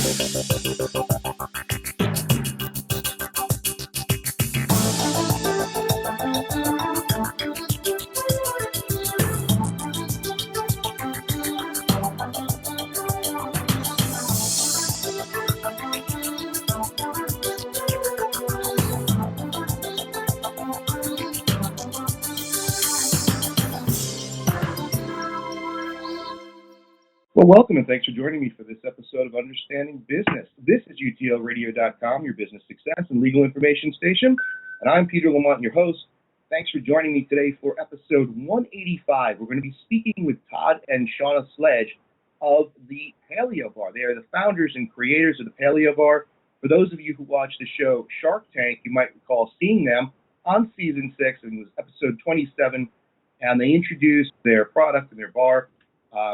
Well, welcome and thanks for joining me for this episode of Understanding Business. This is UTLRadio.com, your business success and legal information station, and I'm Peter Lamont, your host. Thanks for joining me today for episode 185. We're going to be speaking with Todd and Shauna Sledge of the Paleo Bar. They are the founders and creators of the Paleo Bar. For those of you who watch the show Shark Tank, you might recall seeing them on season 6, and it was episode 27, and they introduced their product and their bar.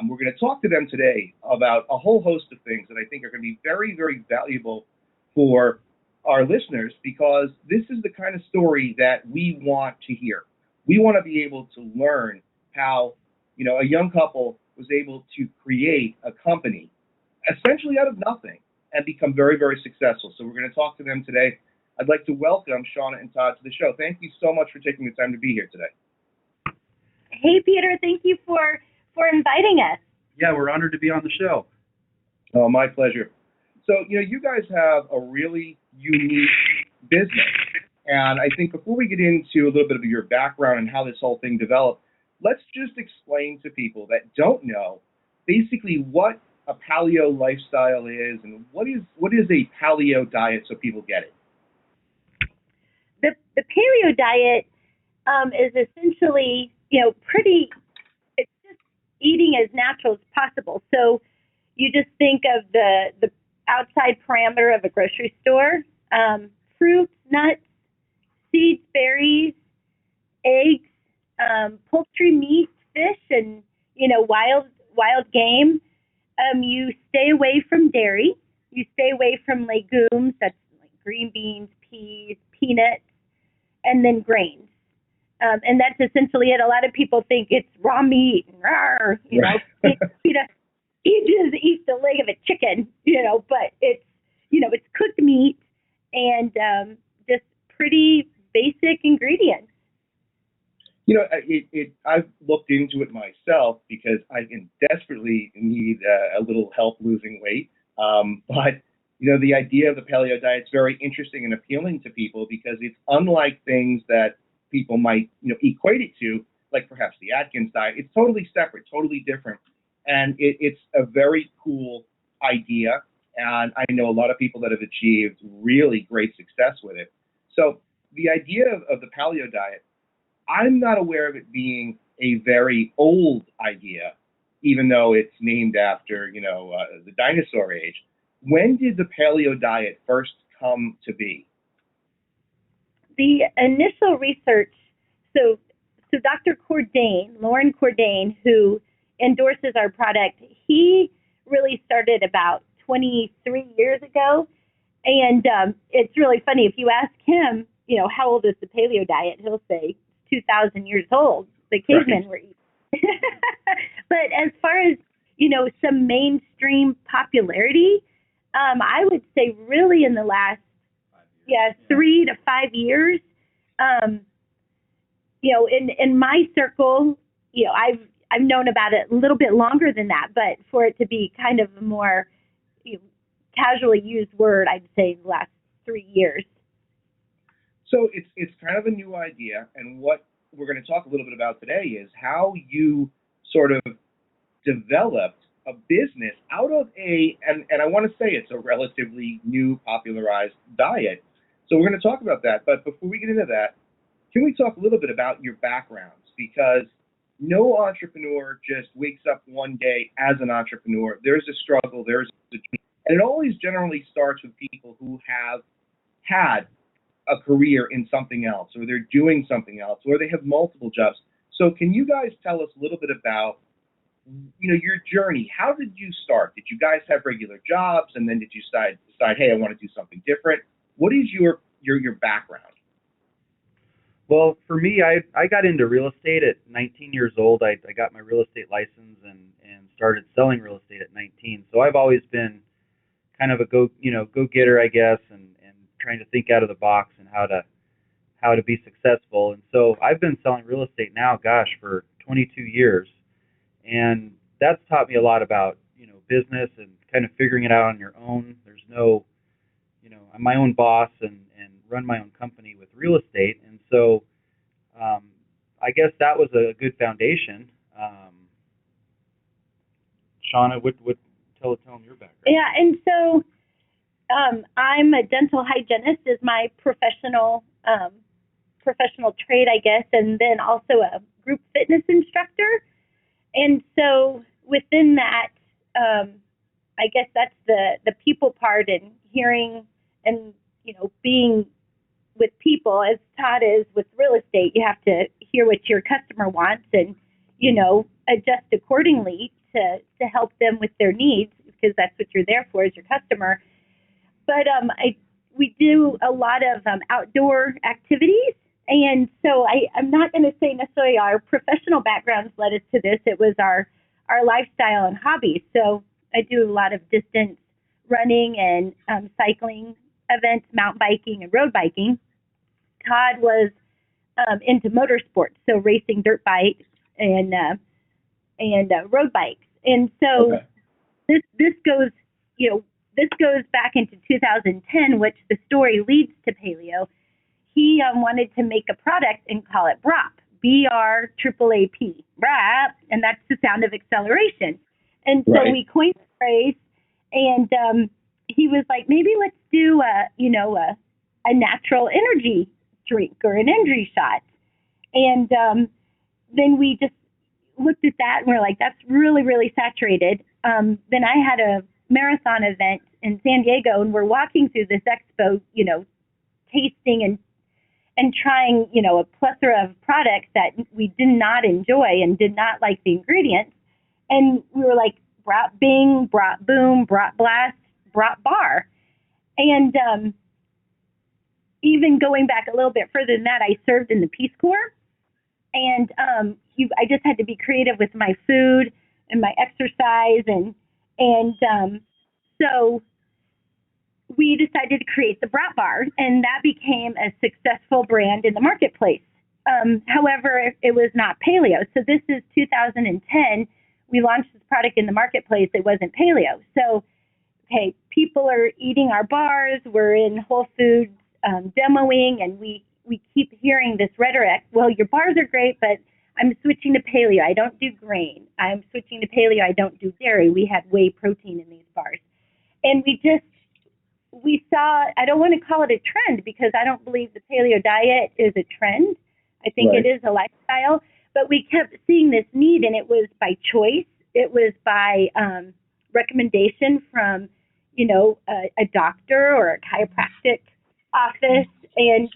We're going to talk to them today about a whole host of things that I think are going to be very, very valuable for our listeners, because this is the kind of story that we want to hear. We want to be able to learn how, a young couple was able to create a company essentially out of nothing and become very, very successful. So we're going to talk to them today. I'd like to welcome Shauna and Todd to the show. Thank you so much for taking the time to be here today. Hey, Peter, thank you for inviting us. Yeah, we're honored to be on the show. Oh, my pleasure. So, you guys have a really unique business. And I think before we get into a little bit of your background and how this whole thing developed, let's just explain to people that don't know basically what a paleo lifestyle is and what is a paleo diet, so people get it. The paleo diet is essentially, it's just eating as natural as possible. So you just think of the outside parameter of a grocery store, fruits, nuts, seeds, berries, eggs, poultry, meat, fish, and, wild game. You stay away from dairy. You stay away from legumes, that's like green beans, peas, peanuts, and then grains. And that's essentially it. A lot of people think it's raw meat and rawr, you just eat the leg of a chicken, but it's cooked meat and just pretty basic ingredients. I've looked into it myself because I desperately need a little help losing weight. But the idea of the paleo diet is very interesting and appealing to people because it's unlike things that people might, equate it to, like perhaps the Atkins diet. It's totally separate, totally different. And it's a very cool idea. And I know a lot of people that have achieved really great success with it. So the idea of the paleo diet, I'm not aware of it being a very old idea, even though it's named after, the dinosaur age. When did the paleo diet first come to be? The initial research, so Dr. Cordain, Loren Cordain, who endorses our product, he really started about 23 years ago. And it's really funny. If you ask him, how old is the paleo diet, he'll say 2,000 years old. The cavemen were eating. But as far as, some mainstream popularity, I would say really in the last 3 to 5 years, in my circle, I've known about it a little bit longer than that, but for it to be kind of a more casually used word, I'd say the last 3 years. So it's kind of a new idea, and what we're going to talk a little bit about today is how you sort of developed a business out of and I want to say it's a relatively new popularized diet. So we're going to talk about that. But before we get into that, can we talk a little bit about your backgrounds? Because no entrepreneur just wakes up one day as an entrepreneur. There's a struggle, and it always generally starts with people who have had a career in something else, or they're doing something else, or they have multiple jobs. So can you guys tell us a little bit about, your journey? How did you start? Did you guys have regular jobs, and then did you decide, hey, I want to do something different? What is your background? Well, for me, I got into real estate at 19 years old. I got my real estate license and started selling real estate at 19. So I've always been kind of a go-getter, I guess, and trying to think out of the box and how to be successful. And so I've been selling real estate now, gosh, for 22 years, and that's taught me a lot about business and kind of figuring it out on your own. There's no, I'm my own boss and run my own company with real estate, and so I guess that was a good foundation. Shauna, what tell them your background. Yeah, and so I'm a dental hygienist is my professional trade, I guess, and then also a group fitness instructor. And so within that, I guess that's the people part and hearing and being with people, as Todd is with real estate. You have to hear what your customer wants and adjust accordingly to help them with their needs, because that's what you're there for, as your customer. But we do a lot of outdoor activities, and so I'm not going to say necessarily our professional backgrounds led us to this. It was our lifestyle and hobbies. So I do a lot of distance running and cycling events, mountain biking and road biking. Todd was into motorsports, so racing dirt bikes and road bikes. And so this goes back into 2010, which the story leads to Paleo. He wanted to make a product and call it BRAP, BRAAP, BRAP, and that's the sound of acceleration. And so we coined the phrase, and he was like, maybe let's do a natural energy drink or an energy shot. And then we just looked at that and we're like, that's really, really saturated. Then I had a marathon event in San Diego, and we're walking through this expo, tasting and trying, a plethora of products that we did not enjoy and did not like the ingredients. And we were like, brought Bing, brought Boom, brought Blast, brought Bar. And even going back a little bit further than that, I served in the Peace Corps. And I just had to be creative with my food and my exercise. And so we decided to create the Brat Bar, and that became a successful brand in the marketplace. However, it was not paleo. So this is 2010. We launched this product in the marketplace. It wasn't paleo. So, okay, people are eating our bars. We're in Whole Foods demoing, and we keep hearing this rhetoric. Well, your bars are great, but I'm switching to paleo. I don't do grain. I'm switching to paleo. I don't do dairy. We had whey protein in these bars. And we saw, I don't want to call it a trend, because I don't believe the paleo diet is a trend. I think it is a lifestyle. But we kept seeing this need, and it was by choice. It was by recommendation from, a doctor or a chiropractic office. And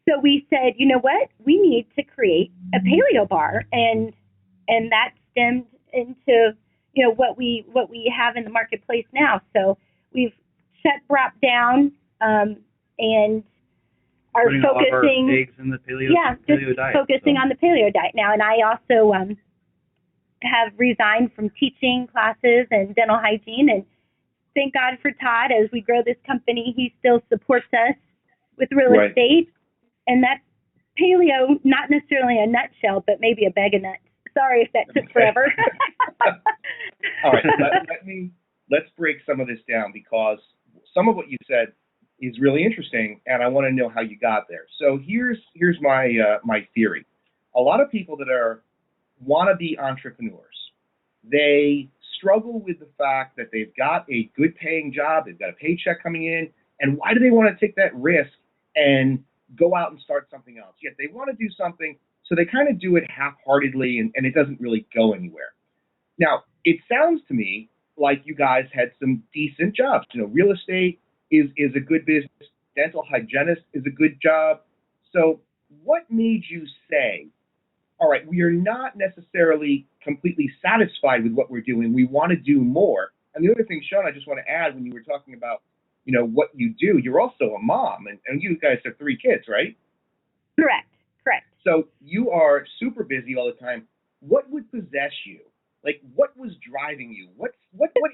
so we said, you know what? We need to create a paleo bar, and that stemmed into what we have in the marketplace now. So we've shut BRAP down and are putting focusing all of our eggs in the paleo diet. Focusing on the paleo diet now. And I also have resigned from teaching classes and dental hygiene, and thank God for Todd. As we grow this company, he still supports us with real estate. And that's paleo, not necessarily a nutshell, but maybe a bag of nuts. Sorry if that took forever. All right, let's break some of this down, because some of what you said is really interesting, and I want to know how you got there. So here's my my theory. A lot of people that are wannabe entrepreneurs, they struggle with the fact that they've got a good paying job, they've got a paycheck coming in, and why do they want to take that risk and go out and start something else? Yet they want to do something, so they kind of do it half-heartedly, and it doesn't really go anywhere. Now, it sounds to me like you guys had some decent jobs. Real estate is a good business. Dental hygienist is a good job. So what made you say, all right, we are not necessarily completely satisfied with what we're doing. We want to do more. And the other thing, Shauna, I just want to add, when you were talking about, what you do, you're also a mom, and you guys have 3 kids, right? Correct. So you are super busy all the time. What would possess you? Like, what was driving you? What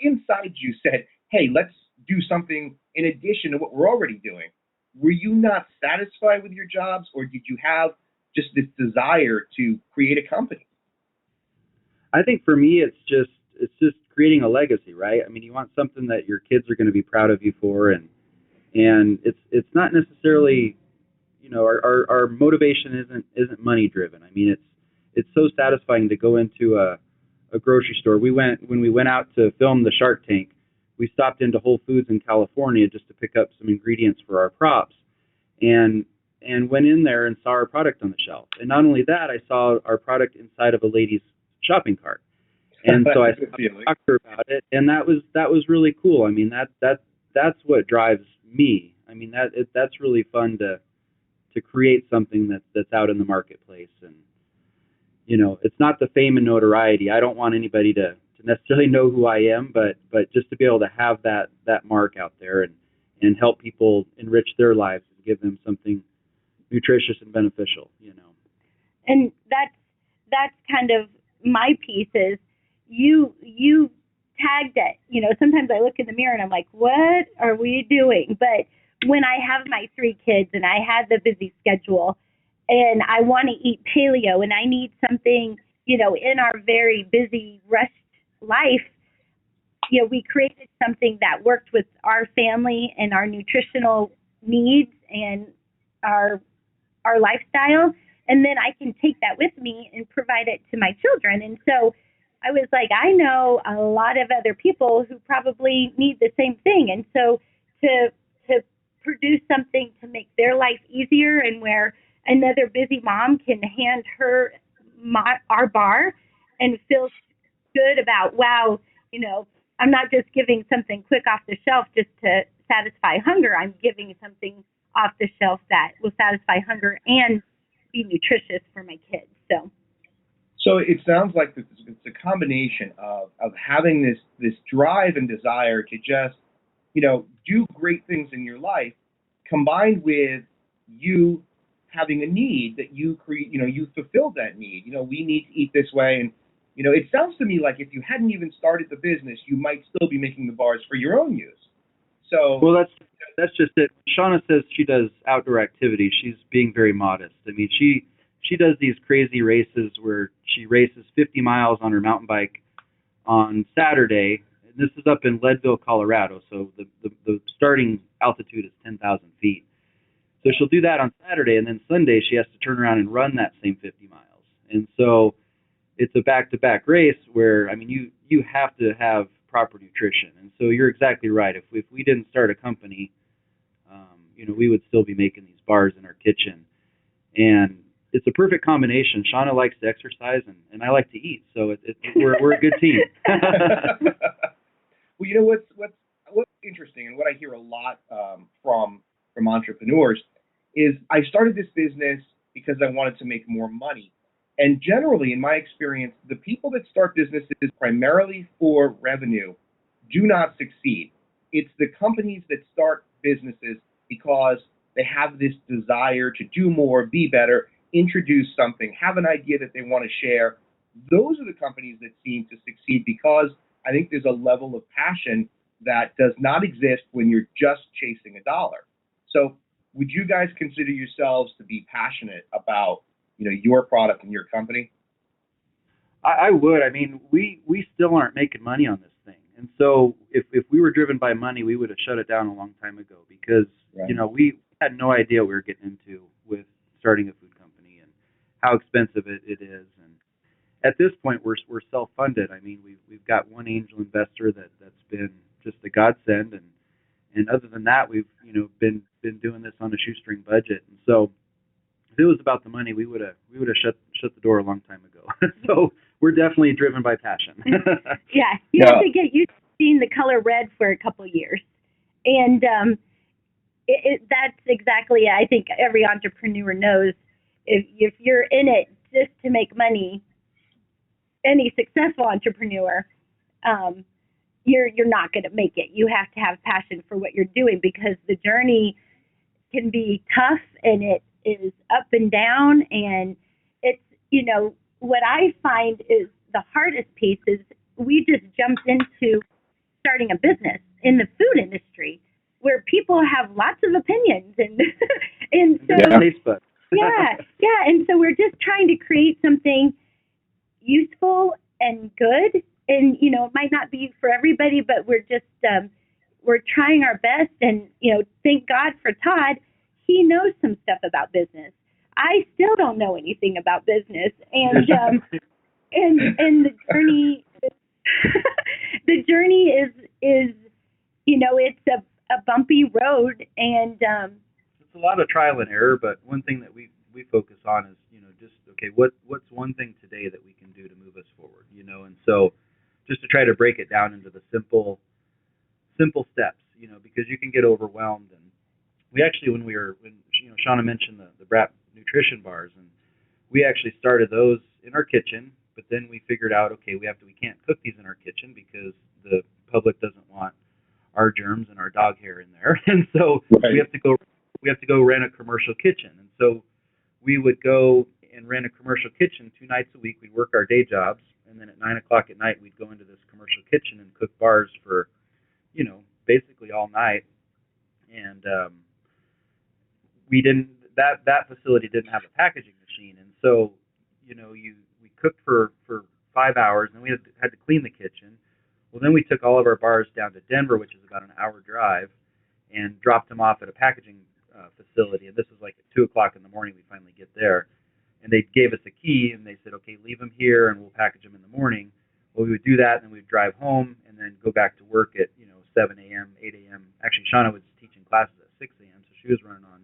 inside you said, hey, let's do something in addition to what we're already doing. Were you not satisfied with your jobs, or did you have just this desire to create a company? I think for me, it's just creating a legacy, right? I mean, you want something that your kids are going to be proud of you for, and it's not necessarily, our motivation isn't money driven. I mean, it's so satisfying to go into a grocery store. When we went out to film the Shark Tank, we stopped into Whole Foods in California just to pick up some ingredients for our props, and went in there and saw our product on the shelf. And not only that, I saw our product inside of a lady's shopping cart. And so I talked to her about it, and that was really cool. I mean, that's what drives me. I mean, that's really fun to create something that's out in the marketplace. And it's not the fame and notoriety. I don't want anybody to necessarily know who I am, but just to be able to have that mark out there and help people enrich their lives and give them something nutritious and beneficial. And that's kind of my piece is you tagged it. Sometimes I look in the mirror and I'm like, what are we doing? But when I have my 3 kids and I had the busy schedule and I want to eat paleo and I need something, in our very busy, rushed life, we created something that worked with our family and our nutritional needs and our lifestyle. And then I can take that with me and provide it to my children. And so I was like, I know a lot of other people who probably need the same thing. And so to produce something to make their life easier and where another busy mom can hand her our bar and feel good about, wow, I'm not just giving something quick off the shelf just to satisfy hunger. I'm giving something off the shelf that will satisfy hunger and be nutritious for my kids. So it sounds like it's a combination of having this drive and desire to just, do great things in your life, combined with you having a need that you create, you fulfilled that need. We need to eat this way. And, it sounds to me like if you hadn't even started the business, you might still be making the bars for your own use. So, well, that's just it. Shauna says she does outdoor activities. She's being very modest. I mean, she does these crazy races where she races 50 miles on her mountain bike on Saturday. This is up in Leadville, Colorado, so the starting altitude is 10,000 feet. So she'll do that on Saturday, and then Sunday she has to turn around and run that same 50 miles. And so it's a back-to-back race where, I mean, you have to have proper nutrition. And so you're exactly right. If we didn't start a company, we would still be making these bars in our kitchen. And it's a perfect combination. Shauna likes to exercise, and I like to eat, so we're a good team. Well, what's interesting, and what I hear a lot from entrepreneurs is I started this business because I wanted to make more money. And generally, in my experience, the people that start businesses primarily for revenue do not succeed. It's the companies that start businesses because they have this desire to do more, be better, introduce something, have an idea that they want to share. Those are the companies that seem to succeed because I think there's a level of passion that does not exist when you're just chasing a dollar. So would you guys consider yourselves to be passionate about, your product and your company? I would. I mean, we still aren't making money on this thing. And so if we were driven by money, we would have shut it down a long time ago because, right. We had no idea what we were getting into with starting a food company and how expensive it is. And at this point, we're self-funded. I mean, we've got one angel investor that's been just a godsend. And other than that, we've, been doing this on a shoestring budget. And so if it was about the money, we would have shut the door a long time ago. So we're definitely driven by passion. Yeah, you have to get used to seeing the color red for a couple of years, and that's exactly. I think every entrepreneur knows if you're in it just to make money, any successful entrepreneur, you're not going to make it. You have to have passion for what you're doing because the journey can be tough and it is up and down, and it's what I find is the hardest piece is we just jumped into starting a business in the food industry people have lots of opinions, and and so taste buds. yeah, and so we're just trying to create something useful and good, and it might not be for everybody, but we're just we're trying our best, and thank God for Todd. He knows some stuff about business. I still don't know anything about business, and and the journey the journey is it's a bumpy road, and it's a lot of trial and error, but one thing that we focus on is just okay, what's one thing today that we can do to move us forward, and so just to try to break it down into the simple steps, because you can get overwhelmed. And we actually, when Shauna mentioned the BRAP nutrition bars, and we actually started those in our kitchen, but then we figured out, okay, we can't cook these in our kitchen because the public doesn't want our germs and our dog hair in there, and so we have to go rent a commercial kitchen. And so we would go and rent a commercial kitchen 2 nights a week. We'd work our day jobs, and then at 9 o'clock at night we'd go into this commercial kitchen and cook bars for basically all night. And we didn't that facility didn't have a packaging machine, and so we cooked for 5 hours, and we had to clean the kitchen. Well, then we took all of our bars down to Denver, which is about an hour drive, and dropped them off at a packaging facility. And this was like at 2 o'clock in the morning. We finally get there, and they gave us a key, and they said, okay, leave them here, and we'll package them in the morning. Well, we would do that, and then we'd drive home, and then go back to work at 7 a.m., 8 a.m. Actually, Shauna was teaching classes at 6 a.m., so she was running on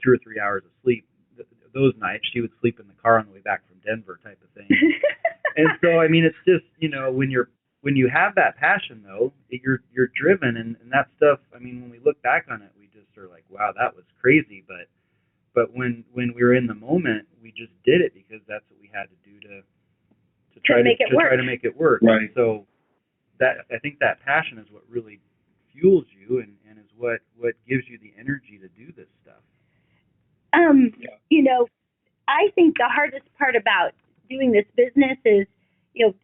2 or 3 hours of sleep. Those nights, she would sleep in the car on the way back from Denver, type of thing. And so, I mean, it's just when you have that passion, though, you're driven, and that stuff. I mean, when we look back on it, we just are like, wow, that was crazy. But when we were in the moment, we just did it because that's what we had to do to try to make it work. Right. And so I think that passion is what really fuels you, and is what gives you the energy to do this stuff. I think the hardest part about doing this business is,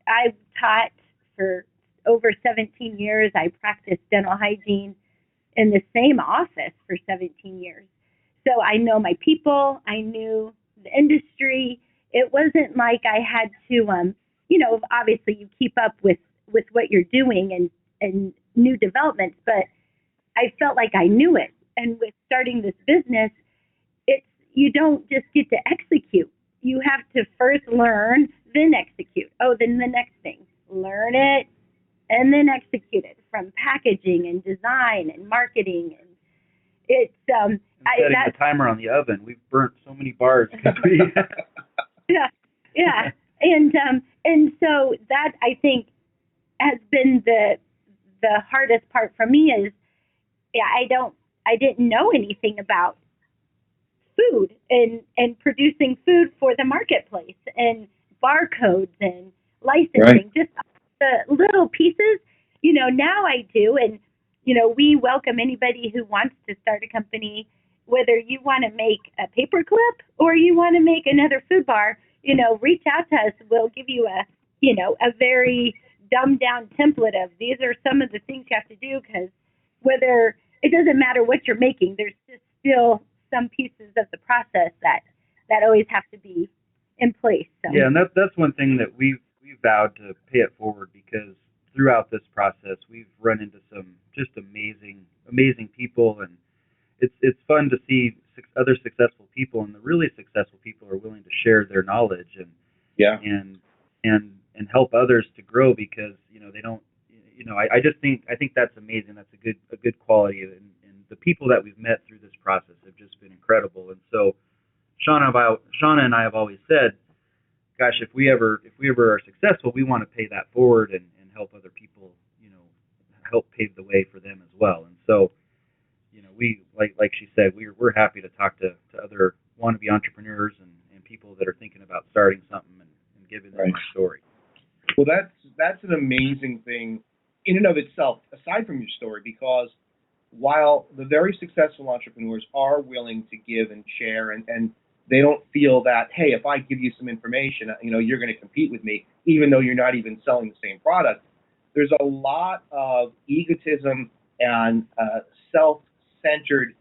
I've taught for over 17 years. I practiced dental hygiene in the same office for 17 years. So I know my people. I knew the industry. It wasn't like I had to, obviously you keep up with what you're doing and new developments, but I felt like I knew it. And with starting this business, you don't just get to execute. You have to first learn, then execute. Oh, then the next thing, learn it, and then execute it, from packaging and design and marketing. And it's setting the timer on the oven. We've burnt so many bars. yeah. And so that, I think, has been the hardest part for me is, I didn't know anything about food and producing food for the marketplace and barcodes and licensing, right. Just the little pieces, now I do. And, we welcome anybody who wants to start a company, whether you want to make a paperclip or you want to make another food bar, reach out to us. We'll give you a very dumbed down template of these are some of the things you have to do, because it doesn't matter what you're making, there's just still some pieces of the process that always have to be in place. So. Yeah, and that's one thing that we've vowed to pay it forward, because throughout this process we've run into some just amazing people, and it's fun to see other successful people, and the really successful people are willing to share their knowledge and help others to grow, because they don't. I think that's amazing. That's a good quality, and the people that we've met through this process have just been incredible. And so Shauna and I have always said, gosh, if we ever are successful, we want to pay that forward and help other people, help pave the way for them as well. And so, we, like she said, we're happy to talk to other wannabe entrepreneurs and people that are thinking about starting something and giving them our story. Well, that's an amazing thing in and of itself, aside from your story, because while the very successful entrepreneurs are willing to give and share, and they don't feel that, hey, if I give you some information, you're going to compete with me, even though you're not even selling the same product, there's a lot of egotism and self self-centered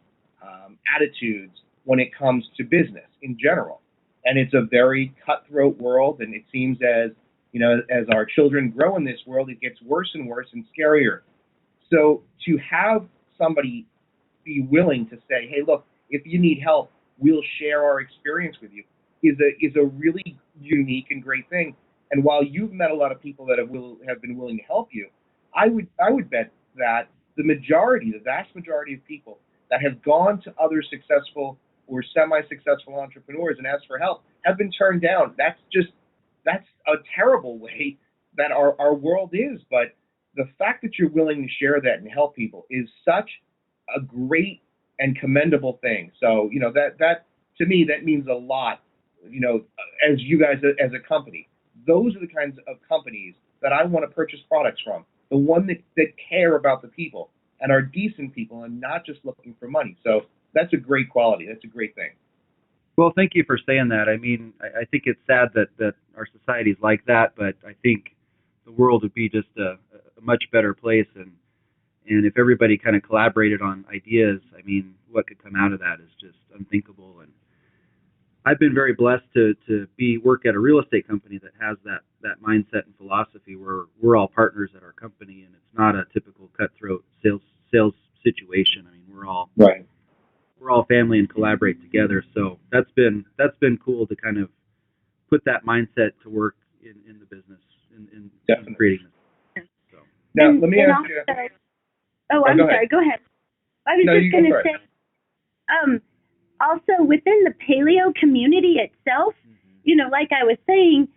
attitudes when it comes to business in general. And it's a very cutthroat world, and it seems as as our children grow in this world, it gets worse and worse and scarier. So to have somebody be willing to say, "Hey, look, if you need help, we'll share our experience with you," is a really unique and great thing. And while you've met a lot of people that have been willing to help you, I would bet that the vast majority of people that have gone to other successful or semi-successful entrepreneurs and asked for help have been turned down. That's a terrible way that our world is. But the fact that you're willing to share that and help people is such a great and commendable thing. So, that to me, that means a lot, as you guys, as a company. Those are the kinds of companies that I want to purchase products from. The one that care about the people and are decent people and not just looking for money. So that's a great quality. That's a great thing. Well, thank you for saying that. I mean, I think it's sad that our society is like that, but I think the world would be just a much better place. And if everybody kind of collaborated on ideas, I mean, what could come out of that is just unthinkable. And I've been very blessed to work at a real estate company that has that mindset and philosophy where we're all partners at our company, and it's not a typical cutthroat sales situation. I mean, we're all family and collaborate together. So that's been cool to kind of put that mindset to work in the business in creating this. So. Now let me ask you. I'm sorry. Go ahead. I was just going to say. Also, within the paleo community itself, like I was saying,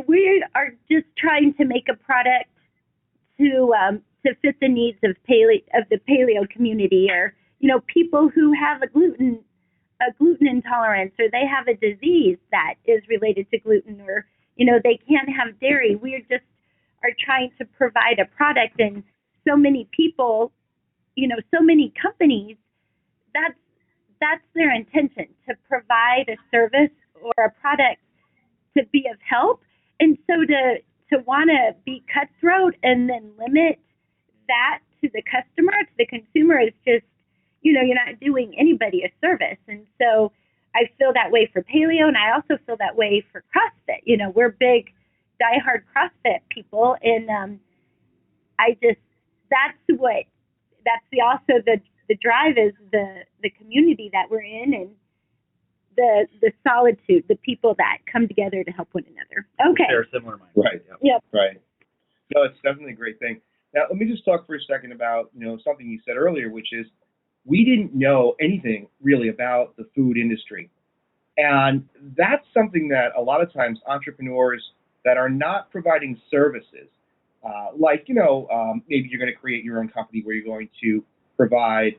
we are just trying to make a product to fit the needs of the paleo community, or people who have a gluten intolerance, or they have a disease that is related to gluten, or they can't have dairy. We just are trying to provide a product, and so many people, so many companies, that's their intention, to provide a service or a product to be of help. And so to want to be cutthroat and then limit that to the customer, to the consumer, is just, you're not doing anybody a service. And so I feel that way for paleo, and I also feel that way for CrossFit. We're big, diehard CrossFit people, and also the drive is the community that we're in, and the solitude, the people that come together to help one another. Okay. They're similar minds. Right. Yep. Right. No, it's definitely a great thing. Now, let me just talk for a second about, something you said earlier, which is we didn't know anything really about the food industry. And that's something that a lot of times entrepreneurs that are not providing services, maybe you're going to create your own company where you're going to provide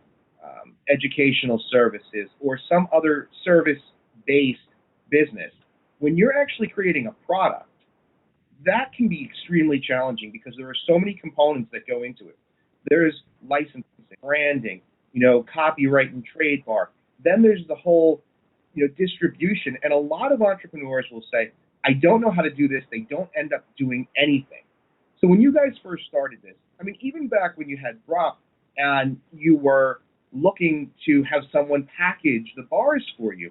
educational services or some other service-based business. When you're actually creating a product, that can be extremely challenging because there are so many components that go into it. There's licensing, branding, copyright and trademark. Then there's the whole, distribution. And a lot of entrepreneurs will say, I don't know how to do this. They don't end up doing anything. So when you guys first started this, I mean, even back when you had Drop and you were looking to have someone package the bars for you,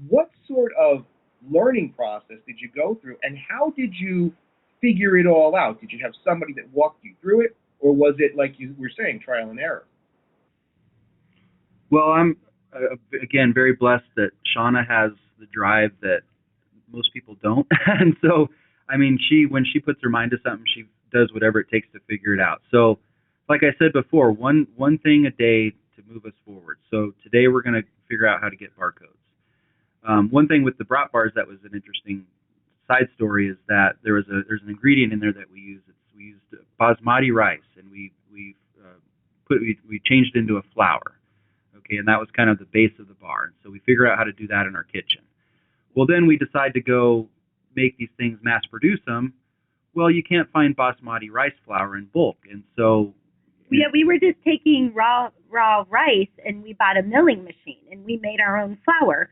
what sort of learning process did you go through, and how did you figure it all out? Did you have somebody that walked you through it, or was it, like you were saying, trial and error? Well, I'm, again, very blessed that Shauna has the drive that most people don't. And so, I mean, when she puts her mind to something, she does whatever it takes to figure it out. So, like I said before, one thing a day to move us forward. So today we're going to figure out how to get barcodes. One thing with the brat bars that was an interesting side story is that there's an ingredient in there that we use. We used basmati rice, and we changed it into a flour. Okay, and that was kind of the base of the bar. And so we figure out how to do that in our kitchen. Well, then we decide to go make these things, mass produce them. Well, you can't find basmati rice flour in bulk, and so we were just taking raw rice, and we bought a milling machine, and we made our own flour,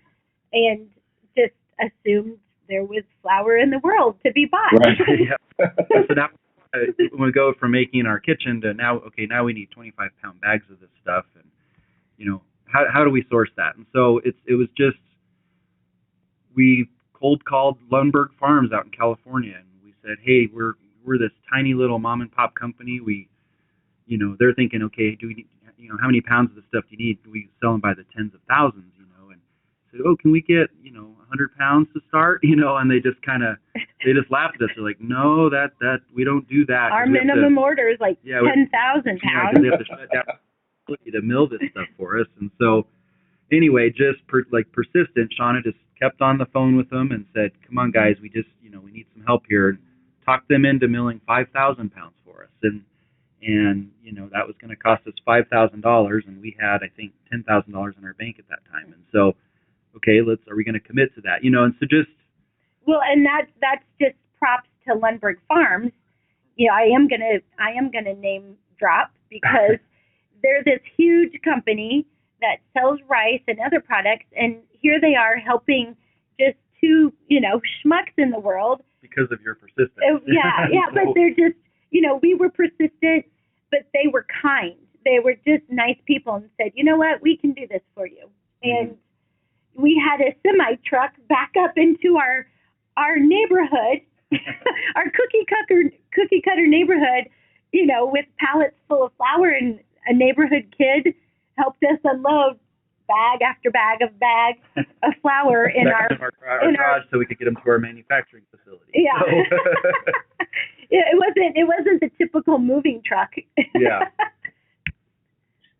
and just assumed there was flour in the world to be bought. Right. Yeah. So now when we go from making in our kitchen to now we need 25-pound bags of this stuff, and how do we source that? And so it was just, we cold called Lundberg Farms out in California, and we said, hey, we're this tiny little mom and pop company. We, they're thinking, okay, do we need, how many pounds of this stuff do you need? Do we sell them by the tens of thousands, and said, oh, can we get, 100 pounds to start, and they just laughed at us. They're like, no, that we don't do that. Our minimum order is like 10,000 pounds. Yeah, because they have to shut down to mill this stuff for us. And so anyway, just persistent, Shauna just kept on the phone with them and said, come on, guys, we just, we need some help here, and talked them into milling 5,000 pounds for us. And that was going to cost us $5,000, and we had, I think, $10,000 in our bank at that time. And so, okay, are we going to commit to that? And so just. Well, and that's just props to Lundberg Farms. I am gonna name drop because they're this huge company that sells rice and other products, and here they are helping just two, schmucks in the world. Because of your persistence. Yeah, but they're just, we were persistent, but they were kind. They were just nice people and said, you know what, we can do this for you. Mm-hmm. And we had a semi truck back up into our neighborhood, our cookie cutter neighborhood, with pallets full of flour, and a neighborhood kid helped us unload bag after bag of flour in our garage so we could get them to our manufacturing facility. Yeah. So. It wasn't the typical moving truck. Yeah.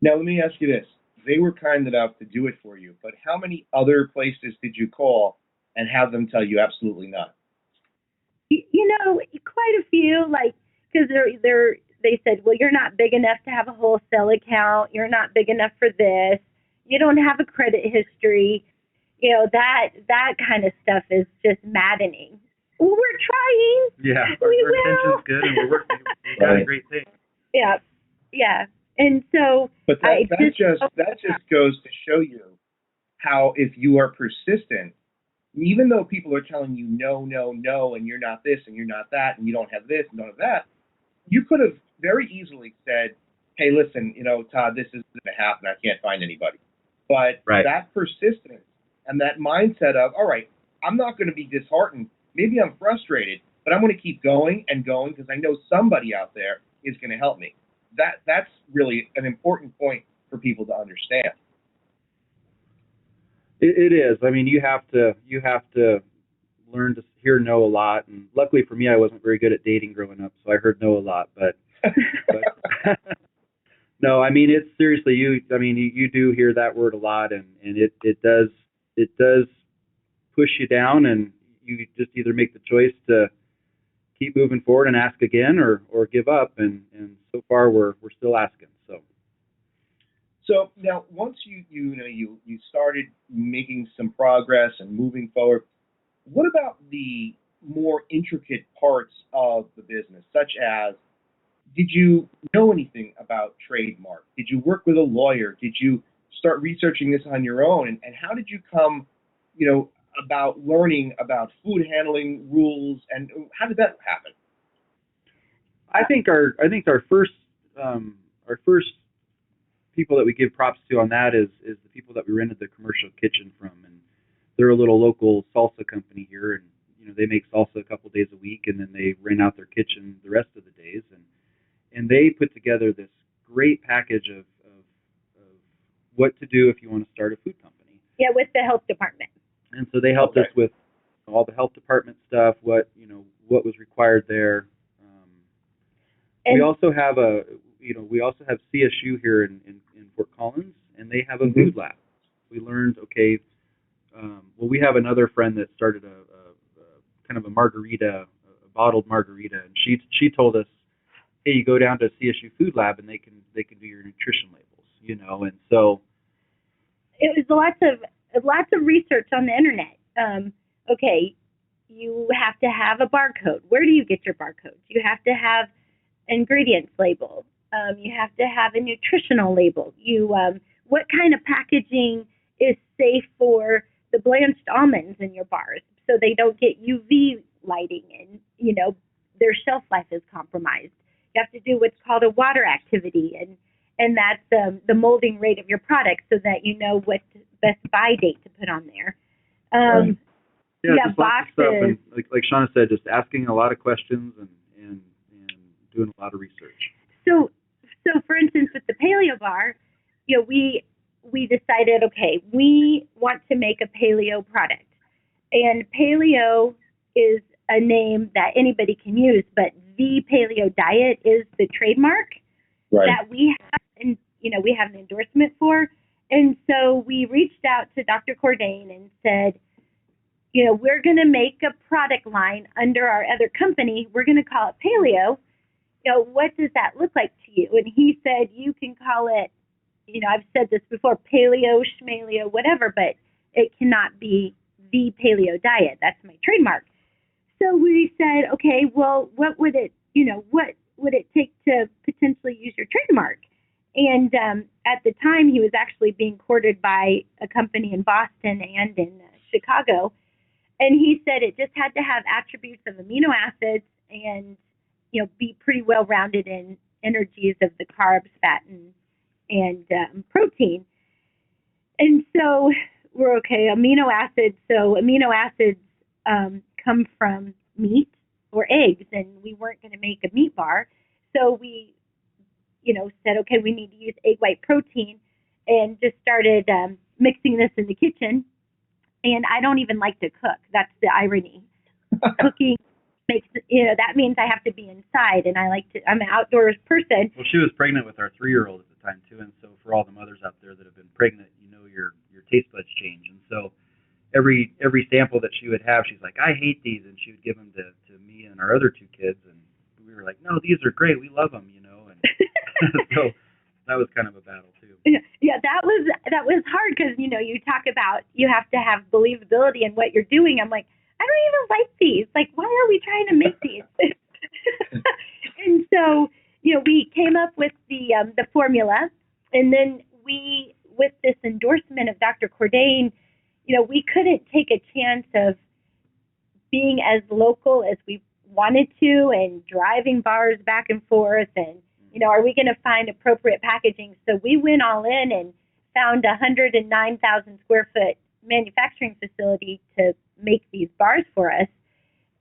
Now let me ask you this. They were kind enough to do it for you, but how many other places did you call and have them tell you absolutely not? Quite a few, because they said, well, you're not big enough to have a wholesale account. You're not big enough for this. You don't have a credit history. That kind of stuff is just maddening. Well, we're trying. Yeah, our intention's good, and we're working. We got a great thing. Yeah. And so, but that just goes to show you how, if you are persistent, even though people are telling you no, and you're not this and you're not that, and you don't have this and don't have that, you could have very easily said, hey, listen, Todd, this isn't going to happen. I can't find anybody. But that persistence and that mindset of, all right, I'm not going to be disheartened. Maybe I'm frustrated, but I'm going to keep going and going because I know somebody out there is going to help me. That's really an important point for people to understand. It is. I mean, you have to learn to hear no a lot. And luckily for me, I wasn't very good at dating growing up, so I heard no a lot. But no, I mean, it's seriously, you do hear that word a lot, and it does push you down, and you just either make the choice to keep moving forward and ask again, or give up. And so far we're still asking. So now, once you started making some progress and moving forward, what about the more intricate parts of the business, such as, did you know anything about trademark? Did you work with a lawyer? Did you start researching this on your own? And how did you come, about learning about food handling rules, and how did that happen? I think our first people that we give props to on that is the people that we rented the commercial kitchen from, and they're a little local salsa company here, and they make salsa a couple days a week, and then they rent out their kitchen the rest of the days, and they put together this great package of what to do if you want to start a food company. Yeah, with the health department. And so they helped us with all the health department stuff, what was required there. We also have CSU here in Fort Collins, and they have a food lab. We learned, we have another friend that started a kind of a margarita, a bottled margarita, and she told us, hey, you go down to CSU Food Lab and they can do your nutrition labels, and so it was lots of research on the internet. You have to have a barcode. Where do you get your barcodes? You have to have ingredients label. You have to have a nutritional label. What kind of packaging is safe for the blanched almonds in your bars so they don't get UV lighting and their shelf life is compromised. You have to do what's called a water activity, and that's the molding rate of your product, so that you know what best buy date to put on there. Right. Yeah, Yeah, just lots of stuff, and like Shauna said, just asking a lot of questions and doing a lot of research. So for instance, with the paleo bar, we decided, okay, we want to make a paleo product, and paleo is a name that anybody can use, but the Paleo Diet is the trademark that we have, and we have an endorsement for. And so we reached out to Dr. Cordain and said, we're going to make a product line under our other company. We're going to call it Paleo. What does that look like to you? And he said, you can call it, I've said this before, paleo, schmaleo, whatever, but it cannot be the Paleo Diet. That's my trademark. So we said, okay, well, what would it take to potentially use your trademark? And at the time, he was actually being courted by a company in Boston and in Chicago. And he said it just had to have attributes of amino acids and, be pretty well rounded in energies of the carbs, fat, and protein. And so we're okay, amino acids. So amino acids come from meat or eggs, and we weren't going to make a meat bar. So we, said, okay, we need to use egg white protein, and just started mixing this in the kitchen. And I don't even like to cook. That's the irony. Cooking makes, that means I have to be inside, and I'm an outdoors person. Well, she was pregnant with our 3-year-old at the time too, and so for all the mothers out there that have been pregnant, your taste buds change. And so every sample that she would have, she's like, I hate these, and she would give them to me and our other 2 kids, and we were like, no, these are great, we love them, and so that was kind of a battle too. Yeah, that was hard, because you talk about you have to have believability in what you're doing. I'm like, I don't even like these. Like, why are we trying to make these? And so we came up with the formula, and then we, with this endorsement of Dr. Cordain, we couldn't take a chance of being as local as we wanted to, and driving bars back and forth, and are we going to find appropriate packaging? So we went all in and found a 109,000 square foot manufacturing facility to make these bars for us.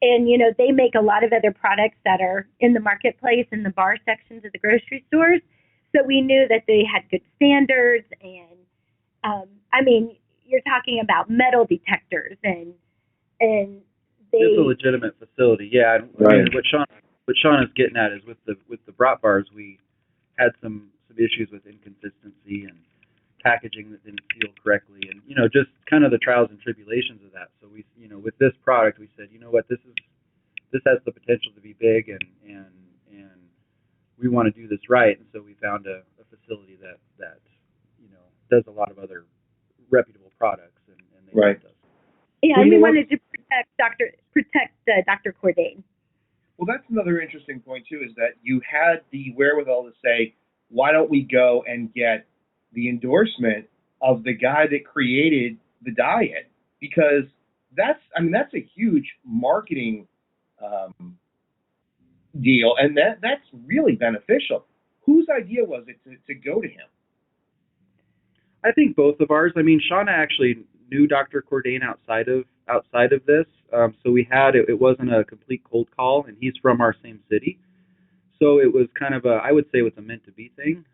And, they make a lot of other products that are in the marketplace in the bar sections of the grocery stores. So we knew that they had good standards. And, you're talking about metal detectors, and they... It's a legitimate facility, yeah. Right. What Shauna's getting at is with the brat bars, we had some issues with inconsistency and packaging that didn't seal correctly, and just kind of the trials and tribulations of that. So we, with this product, we said, what, this has the potential to be big, and we want to do this right. And so we found a facility that does a lot of other reputable products, and they helped us. Yeah, well, we wanted to protect Dr. Cordain. Well, that's another interesting point, too, is that you had the wherewithal to say, why don't we go and get the endorsement of the guy that created the diet? Because that's a huge marketing deal, and that's really beneficial. Whose idea was it to go to him? I think both of ours. Shauna actually knew Dr. Cordain outside of this, so we had it wasn't a complete cold call, and he's from our same city, so it was kind of I would say it was a meant to be thing.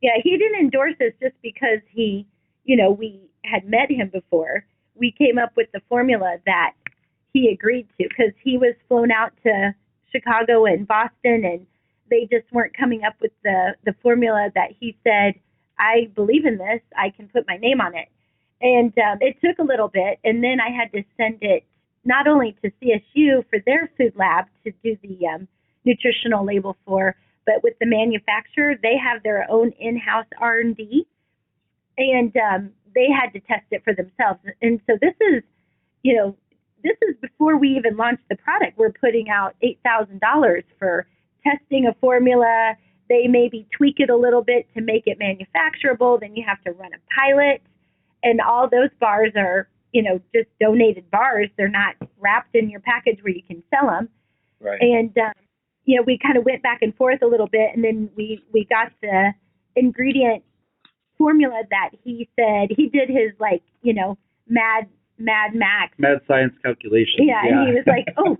Yeah, he didn't endorse us just because we had met him before. We came up with the formula that he agreed to, because he was flown out to Chicago and Boston, and they just weren't coming up with the formula that he said, I believe in this, I can put my name on it. And it took a little bit, and then I had to send it not only to CSU for their food lab to do the nutritional label for, but with the manufacturer, they have their own in-house R&D, and they had to test it for themselves. And so this is before we even launched the product. We're putting out $8,000 for testing a formula. They maybe tweak it a little bit to make it manufacturable. Then you have to run a pilot. And all those bars are, just donated bars. They're not wrapped in your package where you can sell them. Right. And we kind of went back and forth a little bit, and then we got the ingredient formula that he said he did his mad science calculation. Yeah, and he was like, "Oh,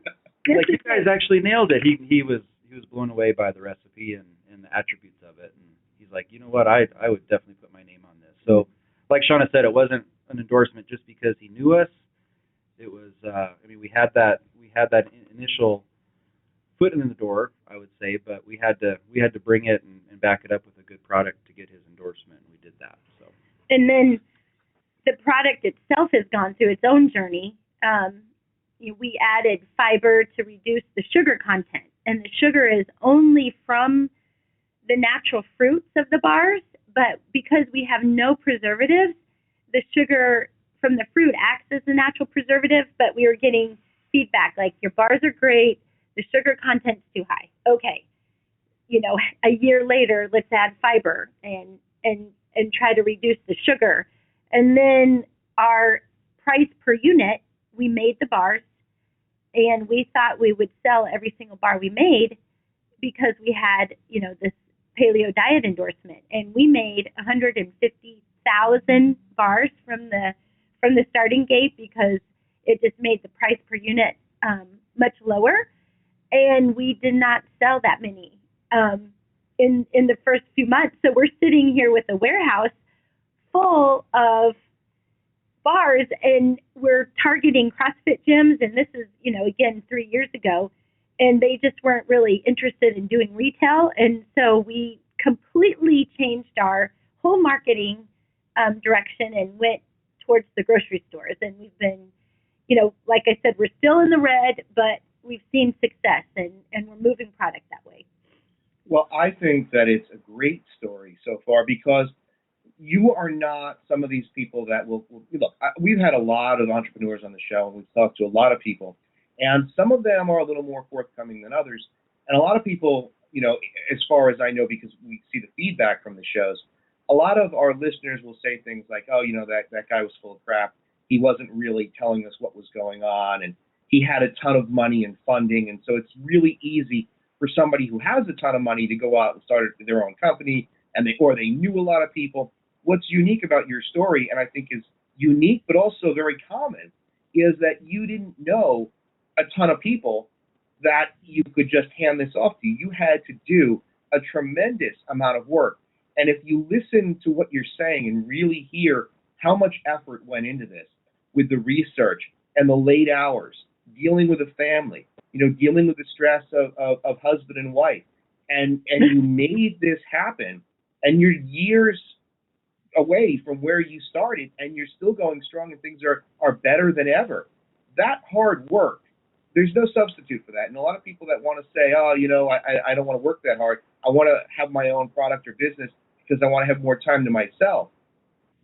this like is you guys actually nailed it." He was blown away by the recipe and the attributes of it, and he's like, "You know what? I would definitely put my name on this." So, like Shauna said, it wasn't an endorsement just because he knew us. It was, we had that initial foot in the door, I would say, but we had to bring it and back it up with a good product to get his endorsement, and we did that. So. And then the product itself has gone through its own journey. We added fiber to reduce the sugar content, and the sugar is only from the natural fruits of the bars, but because we have no preservatives, the sugar from the fruit acts as a natural preservative, but we were getting feedback like, your bars are great, the sugar content's too high. Okay, a year later, let's add fiber and try to reduce the sugar. And then our price per unit, we made the bars, and we thought we would sell every single bar we made because we had, this Paleo Diet endorsement, and we made 150,000 bars from the starting gate because it just made the price per unit much lower, and we did not sell that many in the first few months. So we're sitting here with a warehouse full of bars, and we're targeting CrossFit gyms, and this is, again, 3 years ago, and they just weren't really interested in doing retail, and so we completely changed our whole marketing direction and went towards the grocery stores, and we've been, like I said, we're still in the red, but we've seen success, and we're moving product that way. Well, I think that it's a great story so far because you are not some of these people that will look. We've had a lot of entrepreneurs on the show, and we've talked to a lot of people, and some of them are a little more forthcoming than others. And a lot of people, as far as I know, because we see the feedback from the shows, a lot of our listeners will say things like, "Oh, that guy was full of crap. He wasn't really telling us what was going on, and he had a ton of money and funding, and so it's really easy for somebody who has a ton of money to go out and start their own company, and they knew a lot of people." What's unique about your story, and I think is unique but also very common, is that you didn't know a ton of people that you could just hand this off to. You had to do a tremendous amount of work. And if you listen to what you're saying and really hear how much effort went into this with the research and the late hours, dealing with a family, dealing with the stress of husband and wife, and you made this happen, and you're years away from where you started, and you're still going strong, and things are better than ever. That hard work, there's no substitute for that. And a lot of people that want to say, "Oh, I don't want to work that hard. I want to have my own product or business because I want to have more time to myself."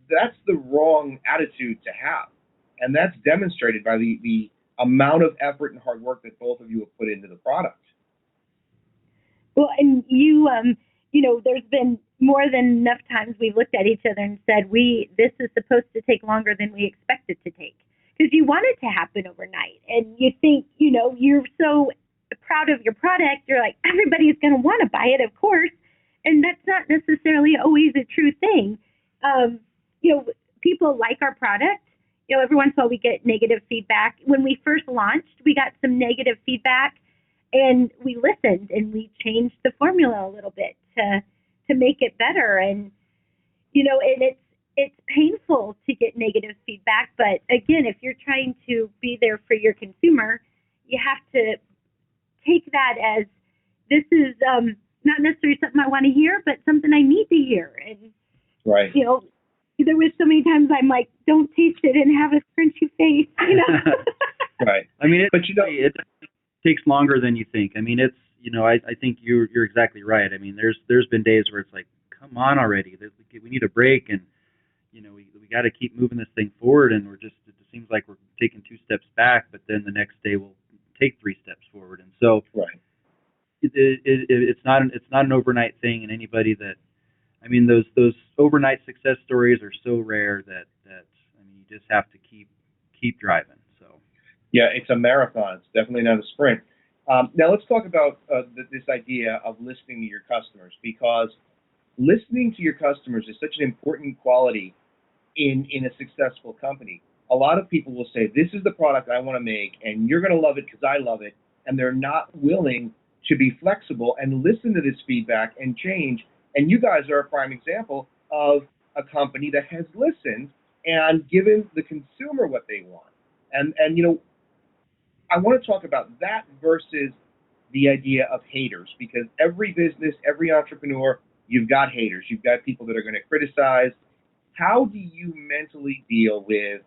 That's the wrong attitude to have. And that's demonstrated by the amount of effort and hard work that both of you have put into the product. Well, and there's been more than enough times we've looked at each other and said, this is supposed to take longer than we expect it to take. Because you want it to happen overnight. And you think, you're so proud of your product. You're like, everybody's going to want to buy it, of course. And that's not necessarily always a true thing. People like our product. Every once in a while we get negative feedback. When we first launched, we got some negative feedback, and we listened, and we changed the formula a little bit to make it better. And, and it's painful to get negative feedback. But again, if you're trying to be there for your consumer, you have to take that as, this is not necessarily something I want to hear, but something I need to hear. And, right. There was so many times I'm like, don't taste it and have a crunchy face, Right. It takes longer than you think. It's, I think you're exactly right. There's been days where it's like, come on already. We need a break, and, we got to keep moving this thing forward, and it seems like we're taking 2 steps back, but then the next day we'll take 3 steps forward. And so right. It's not an overnight thing, and anybody that, those overnight success stories are so rare that you just have to keep driving. So yeah, it's a marathon. It's definitely not a sprint. Now let's talk about this idea of listening to your customers, because listening to your customers is such an important quality in a successful company. A lot of people will say, this is the product I want to make, and you're going to love it because I love it, and they're not willing to be flexible and listen to this feedback and change. And you guys are a prime example of a company that has listened and given the consumer what they want. And you know, I want to talk about that versus the idea of haters, because every business, every entrepreneur, you've got haters. You've got people that are going to criticize. How do you mentally deal with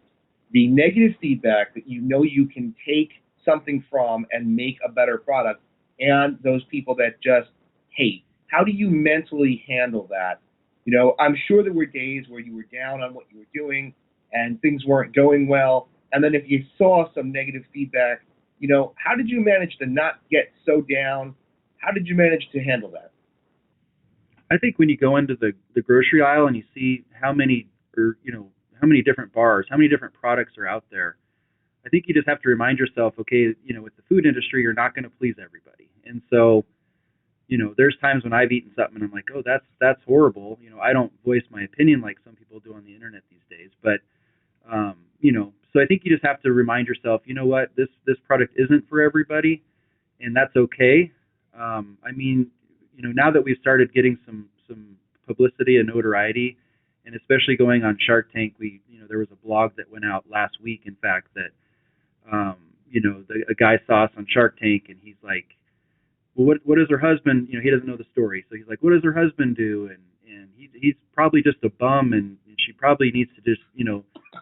the negative feedback that you know you can take something from and make a better product, and those people that just hate? How do you mentally handle that? You know, I'm sure there were days where you were down on what you were doing and things weren't going well. And then if you saw some negative feedback, you know, how did you manage to not get so down? How did you manage to handle that? I think when you go into the grocery aisle and you see how many, or how many different bars, how many different products are out there, I think you just have to remind yourself, okay, with the food industry, you're not going to please everybody. And so, there's times when I've eaten something and I'm like, oh, that's horrible. I don't voice my opinion like some people do on the internet these days. But, so I think you just have to remind yourself, you know what, this product isn't for everybody, and that's okay. Now that we've started getting some publicity and notoriety, and especially going on Shark Tank, there was a blog that went out last week, in fact, that a guy saw us on Shark Tank, and he's like, well, what does her husband, he doesn't know the story, so he's like, what does her husband do? And he's probably just a bum, and she probably needs to just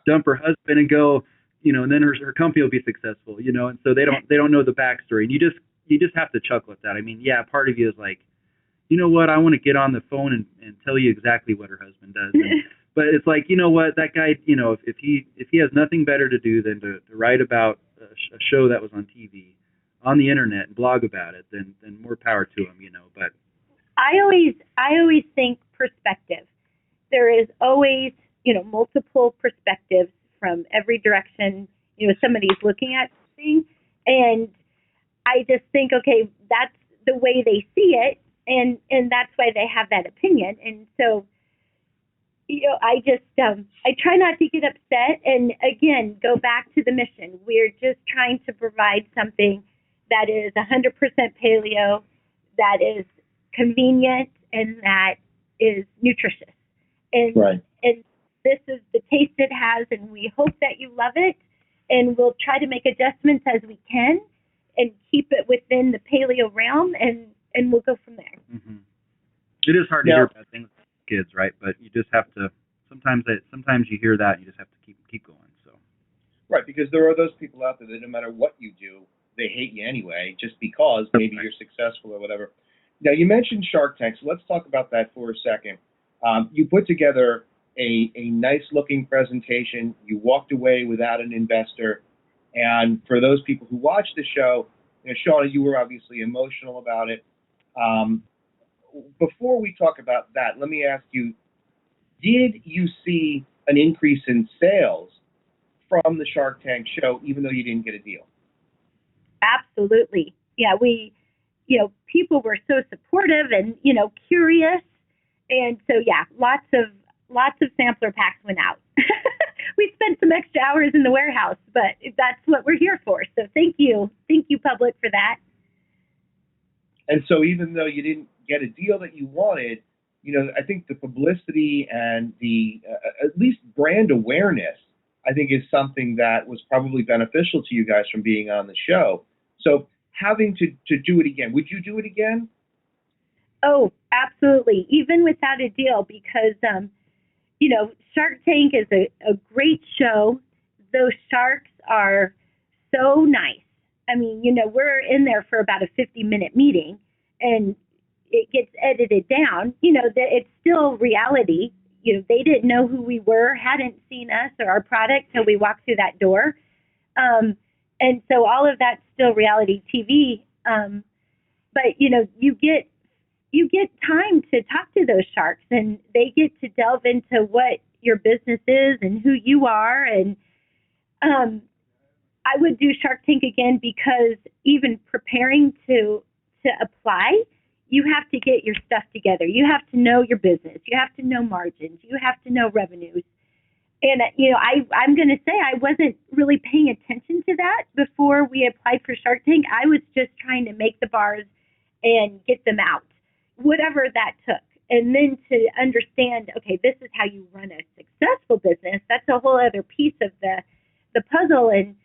dump her husband and go, and then her company will be successful, and so they don't know the backstory, and you just have to chuckle at that. I mean, yeah, part of you is like, you know what, I want to get on the phone and tell you exactly what her husband does. But it's like, you know what, that guy, if he has nothing better to do than to write about a show that was on TV, on the internet, and blog about it, then more power to him, But I always think perspective. There is always, multiple perspectives from every direction, somebody's looking at something. And I just think, okay, that's the way they see it. And that's why they have that opinion. And so, I just, I try not to get upset. And again, go back to the mission. We're just trying to provide something that is 100% paleo, that is convenient, and that is nutritious. And, right. And this is the taste it has, and we hope that you love it. And we'll try to make adjustments as we can and keep it within the paleo realm, and we'll go from there. Mm-hmm. It is hard to hear bad things with kids, right? But you just have to, sometimes you hear that and you just have to keep going. So. Right, because there are those people out there that no matter what you do, they hate you anyway, just because maybe you're successful or whatever. Now, you mentioned Shark Tank, so let's talk about that for a second. You put together a nice-looking presentation. You walked away without an investor. And for those people who watched the show, Shauna, you were obviously emotional about it. Before we talk about that, let me ask you, did you see an increase in sales from the Shark Tank show, even though you didn't get a deal? Absolutely. Yeah, people were so supportive and, curious. And so, yeah, lots of sampler packs went out. We spent some extra hours in the warehouse, but that's what we're here for. So thank you, public, for that. And so even though you didn't get a deal that you wanted, I think the publicity and the at least brand awareness, I think, is something that was probably beneficial to you guys from being on the show. So having to do it again, would you do it again? Oh, absolutely. Even without a deal, because, Shark Tank is a great show. Those sharks are so nice. I mean, we're in there for about a 50-minute meeting, and it gets edited down. That it's still reality. They didn't know who we were, hadn't seen us or our product till we walked through that door. And so all of that's still reality TV. But, you get time to talk to those sharks, and they get to delve into what your business is and who you are. And I I would do Shark Tank again because even preparing to apply, you have to get your stuff together. You have to know your business. You have to know margins. You have to know revenues. And, I'm going to say I wasn't really paying attention to that before we applied for Shark Tank. I was just trying to make the bars and get them out, whatever that took. And then to understand, okay, this is how you run a successful business. That's a whole other piece of the puzzle. And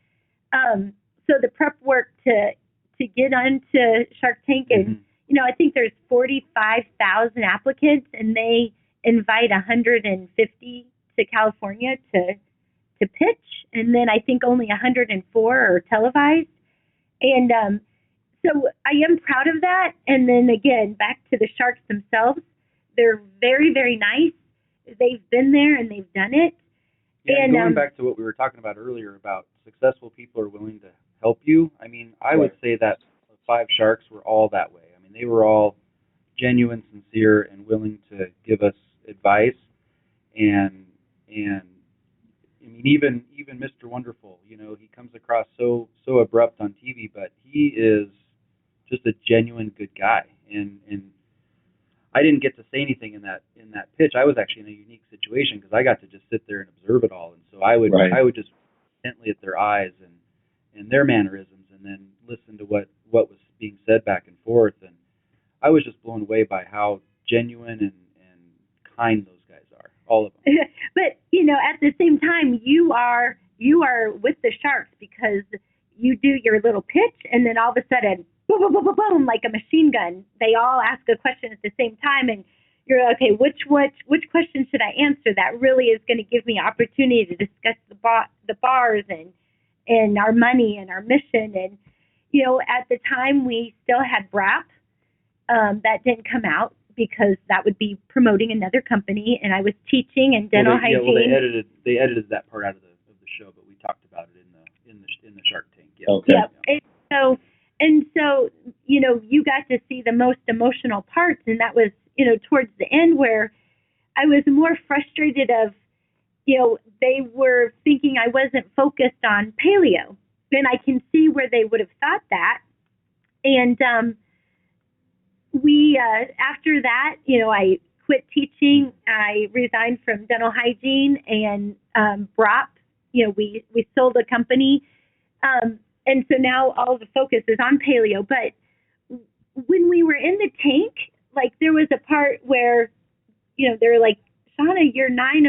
so the prep work to get onto Shark Tank, and I think there's 45,000 applicants, and they invite 150 to California to pitch, and then I think only 104 are televised. And so I am proud of that. And then again, back to the sharks themselves, they're very, very nice. They've been there and they've done it. Yeah, and going back to what we were talking about earlier about successful people are willing to help you. I mean, I would say that the 5 sharks were all that way. I mean, they were all genuine, sincere, and willing to give us advice. And I mean, even Mr. Wonderful, he comes across so abrupt on TV, but he is just a genuine good guy. And I didn't get to say anything in that pitch. I was actually in a unique situation because I got to just sit there and observe it all. And so I would just intently at their eyes and their mannerisms, and then listen to what was being said back and forth. And I was just blown away by how genuine and kind those guys are, all of them. But at the same time, you are with the sharks because you do your little pitch, and then all of a sudden, boom, boom, boom, boom, boom, like a machine gun. They all ask a question at the same time, and you're okay. Which question should I answer that really is going to give me opportunity to discuss the bars and our money and our mission. And at the time we still had BRAP that didn't come out because that would be promoting another company, and I was teaching in dental hygiene. Yeah, well, they edited that part out of the show, but we talked about it in the Shark Tank. Yeah. Okay. Yep. And so you got to see the most emotional parts, and that was towards the end where I was more frustrated of they were thinking I wasn't focused on paleo, and I can see where they would have thought that. And we after that, I quit teaching. I resigned from dental hygiene and BROP. We sold a company, and so now all the focus is on paleo. But when we were in the tank, like there was a part where they were like, Shauna, you're 9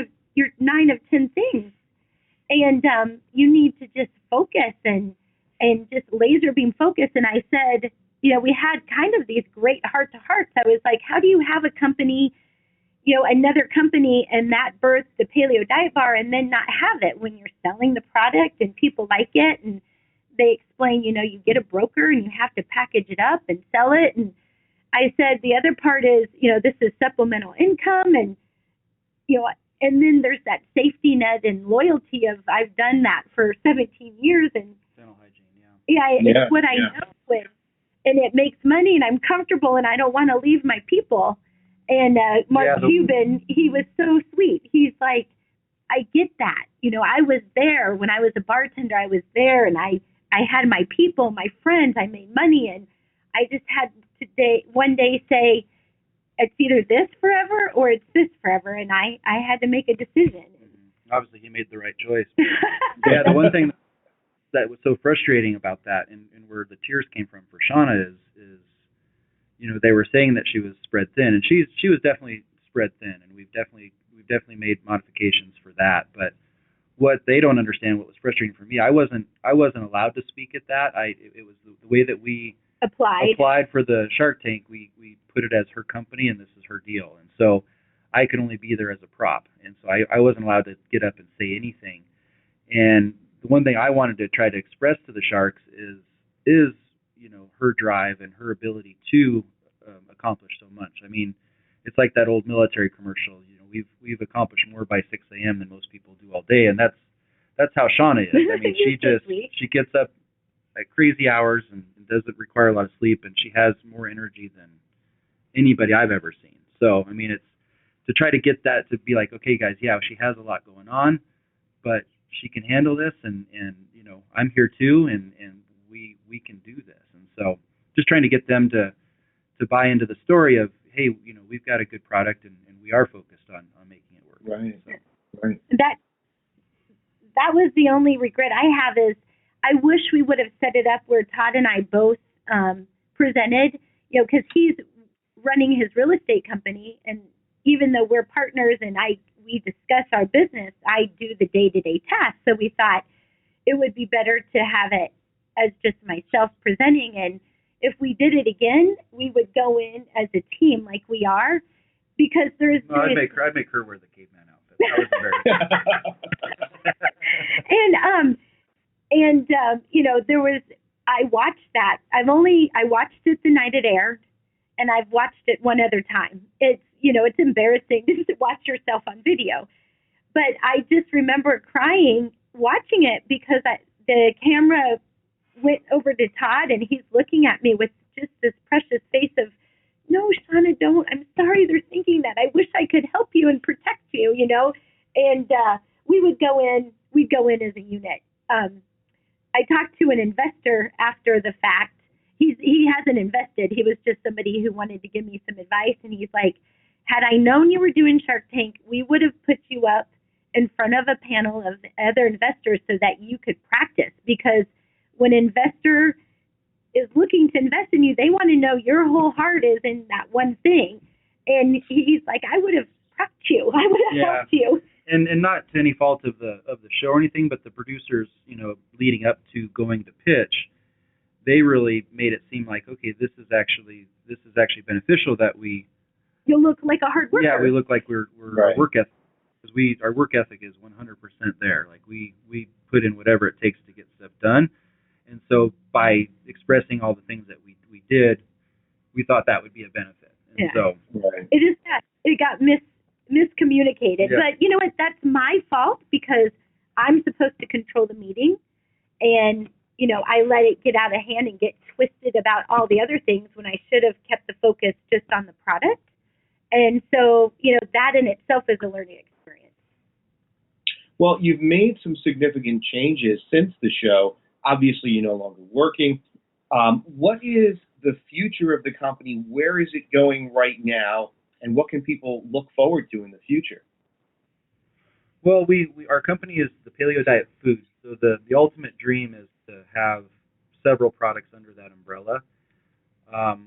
of 10 things, and you need to just focus and just laser beam focus. And I said, we had kind of these great heart-to-hearts. I was like, how do you have a company, another company, and that birthed the Paleo Diet Bar, and then not have it when you're selling the product and people like it? And they explain, you get a broker and you have to package it up and sell it. And I said, the other part is, this is supplemental income, and, and then there's that safety net and loyalty of I've done that for 17 years. And dental hygiene, it's what I know with. And it makes money, and I'm comfortable, and I don't want to leave my people. And Mark Cuban, he was so sweet. He's like, I get that. I was there when I was a bartender. I was there, and I had my people, my friends. I made money, and I just had to one day say, it's either this forever or it's this forever, and I had to make a decision. Obviously, he made the right choice. Yeah, the one thing that was so frustrating about that, and where the tears came from for Shauna is they were saying that she was spread thin, and she was definitely spread thin, and we've definitely made modifications for that. But what they don't understand, what was frustrating for me, I wasn't allowed to speak at that. It was the way that we applied for the Shark Tank. We put it as her company, and this is her deal, and so I could only be there as a prop, and so I wasn't allowed to get up and say anything. And the one thing I wanted to try to express to the Sharks is her drive and her ability to accomplish so much. I mean, it's like that old military commercial. We've accomplished more by 6 a.m. than most people do all day, and that's how Shauna is. I mean, she gets up at crazy hours and doesn't require a lot of sleep, and she has more energy than anybody I've ever seen. So, I mean, it's to try to get that to be like, okay, guys, yeah, she has a lot going on, but she can handle this, and I'm here too, and we can do this. And so just trying to get them to buy into the story of, hey, we've got a good product, and we are focused on making it work. Right. So. Right. That was the only regret I have is I wish we would have set it up where Todd and I both presented, because he's running his real estate company, and even though we're partners and we discuss our business, I do the day-to-day tasks. So we thought it would be better to have it as just myself presenting. And if we did it again, we would go in as a team like we are, because there's. No, I'd make her wear the caveman outfit. That was very. There was. I watched that. I watched it the night it aired, and I've watched it one other time. It's embarrassing to watch yourself on video, but I just remember crying watching it because the camera went over to Todd, and he's looking at me with just this precious face of, no, Shauna, don't. I'm sorry they're thinking that. I wish I could help you and protect you, And we would go in. We'd go in as a unit. I talked to an investor after the fact. He hasn't invested. He was just somebody who wanted to give me some advice, and he's like, had I known you were doing Shark Tank, we would have put you up in front of a panel of other investors so that you could practice. Because when an investor is looking to invest in you, they want to know your whole heart is in that one thing. And he's like, I would have prepped you. I would have helped you. And not to any fault of the show or anything, but the producers, leading up to going to pitch, they really made it seem like, okay, this is actually beneficial that we. You'll look like a hard worker. Yeah, we look like we're right. Work ethic. Because our work ethic is 100% there. Like we put in whatever it takes to get stuff done. And so by expressing all the things that we did, we thought that would be a benefit. And so right. It is that it got miscommunicated. Yeah. But you know what? That's my fault, because I'm supposed to control the meeting, and I let it get out of hand and get twisted about all the other things when I should have kept the focus just on the product. And so, that in itself is a learning experience. Well, you've made some significant changes since the show. Obviously, you're no longer working. What is the future of the company? Where is it going right now? And what can people look forward to in the future? Well, our company is the Paleo Diet Foods. So the ultimate dream is to have several products under that umbrella.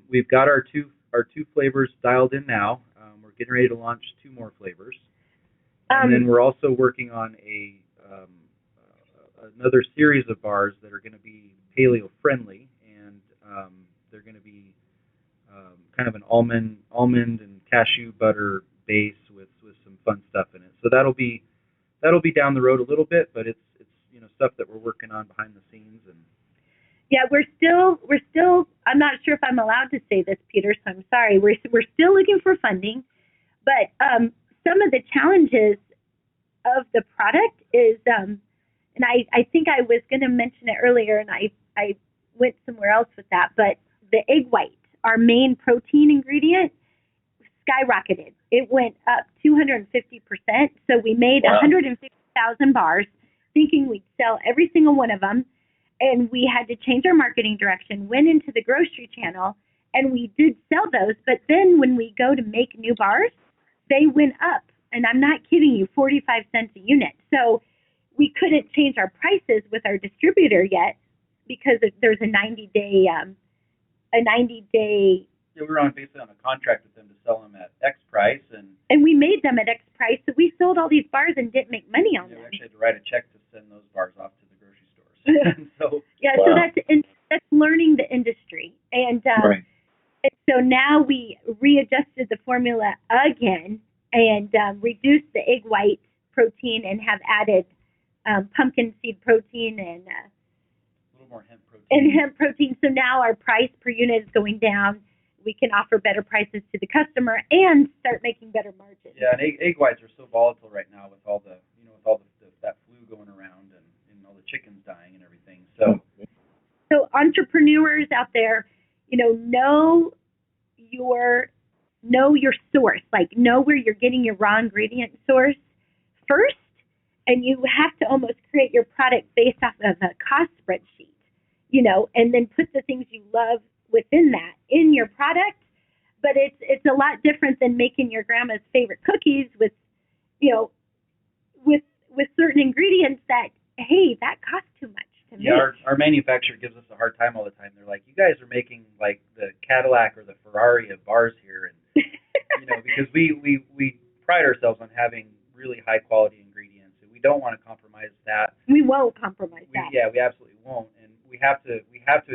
We've got our two flavors dialed in now. We're getting ready to launch 2 more flavors, and then we're also working on another series of bars that are going to be paleo friendly, and they're going to be kind of an almond and cashew butter base with some fun stuff in it. So that'll be down the road a little bit, but it's stuff that we're working on behind the scenes. And yeah, we're still. I'm not sure if I'm allowed to say this, Peter, so I'm sorry. We're still looking for funding, but some of the challenges of the product is, and I think I was going to mention it earlier, and I went somewhere else with that, but the egg white, our main protein ingredient, skyrocketed. It went up 250%. So we made 150,000 bars, thinking we'd sell every single one of them. And we had to change our marketing direction, went into the grocery channel, and we did sell those. But then when we go to make new bars, they went up. And I'm not kidding you, 45 cents a unit. So we couldn't change our prices with our distributor yet because there's a 90-day. we were basically on a contract with them to sell them at X price, and we made them at X price. So we sold all these bars and didn't make money on them. We actually had to write a check to send those bars off to the grocery stores. So that's learning the industry, and right. And so now we readjusted the formula again and reduced the egg white protein and have added pumpkin seed protein and a little more hemp protein. And hemp protein. So now our price per unit is going down. We can offer better prices to the customer and start making better margins. Yeah, and egg whites are so volatile right now with all that flu going around and all the chickens dying and everything. So entrepreneurs out there, know your source, like know where you're getting your raw ingredient source first, and you have to almost create your product based off of a cost spreadsheet, and then put the things you love within that in your product. But it's a lot different than making your grandma's favorite cookies with, with certain ingredients that, hey, that costs too much to make. Yeah, our manufacturer gives us a hard time all the time. They're like, you guys are making like the Cadillac or the Ferrari of bars here, and because we pride ourselves on having really high quality ingredients, and we don't want to compromise that. We won't compromise that. Yeah, we absolutely won't, and we have to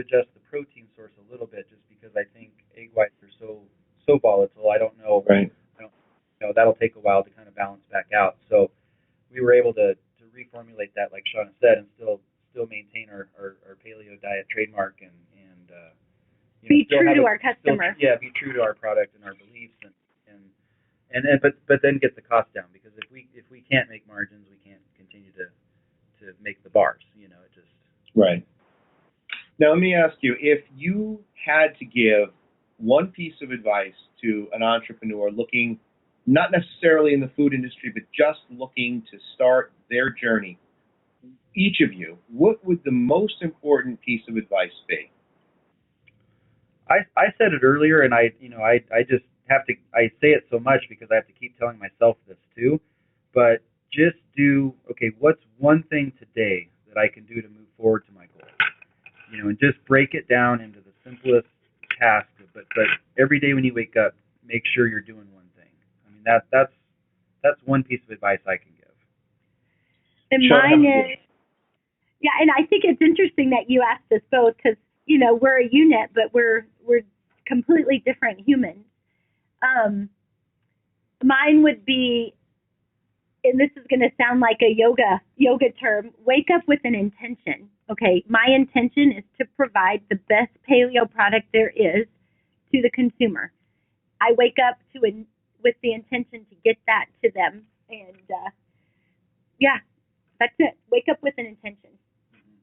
adjust the protein source a little bit, just because I think egg whites are so volatile. I don't know. Right. That'll take a while to kind of balance back out. So we were able to reformulate that, like Shauna said, and still maintain our Paleo Diet trademark and be true to our customer. Be true to our product and our beliefs, but then get the cost down, because if we can't make margins, we can't continue to make the bars. It just right. Now let me ask you, if you had to give one piece of advice to an entrepreneur looking, not necessarily in the food industry, but just looking to start their journey, each of you, what would the most important piece of advice be? I said it earlier, and I just have to, I say it so much because I have to keep telling myself this too, but just what's one thing today that I can do to move forward to my goal? And just break it down into the simplest task, but every day when you wake up, make sure you're doing one thing. I mean, that's one piece of advice I can give. And mine is, and I think it's interesting that you asked us both, because we're a unit, but we're completely different humans. Mine would be, and this is going to sound like a yoga term, wake up with an intention. Okay, my intention is to provide the best paleo product there is to the consumer. I wake up with the intention to get that to them, and that's it. Wake up with an intention.